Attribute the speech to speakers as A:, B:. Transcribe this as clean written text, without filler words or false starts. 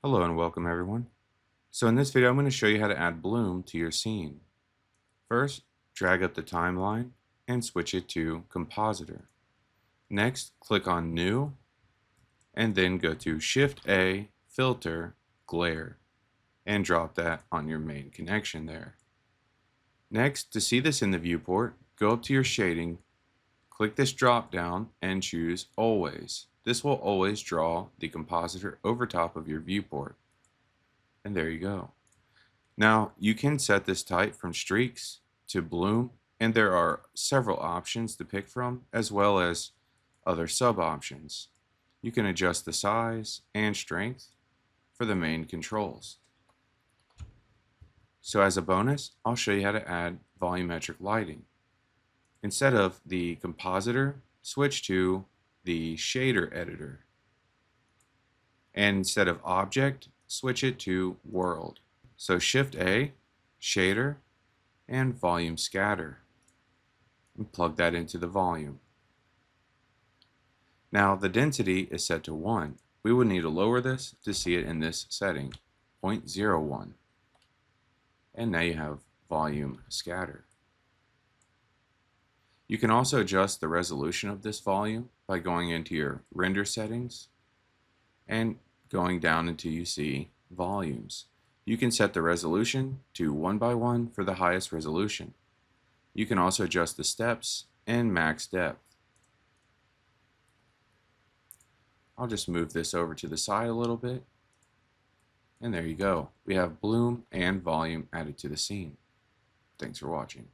A: Hello and welcome everyone. So in this video I'm going to show you how to add bloom to your scene. First, drag up the timeline and switch it to compositor. Next, click on new and then go to Shift A, filter, glare and drop that on your main connection there. Next, to see this in the viewport, go up to your shading, click this drop down and choose always. This will always draw the compositor over top of your viewport. And there you go. Now you can set this type from streaks to bloom, and there are several options to pick from as well as other sub options. You can adjust the size and strength for the main controls. So as a bonus, I'll show you how to add volumetric lighting. Instead of the compositor, switch to the shader editor. And instead of object, switch it to world. So Shift A, shader, and volume scatter. And plug that into the volume. Now the density is set to 1. We would need to lower this to see it in this setting, 0.01. And now you have volume scatter. You can also adjust the resolution of this volume by going into your render settings and going down until you see volumes. You can set the resolution to 1:1 for the highest resolution. You can also adjust the steps and max depth. I'll just move this over to the side a little bit. And there you go. We have bloom and volume added to the scene. Thanks for watching.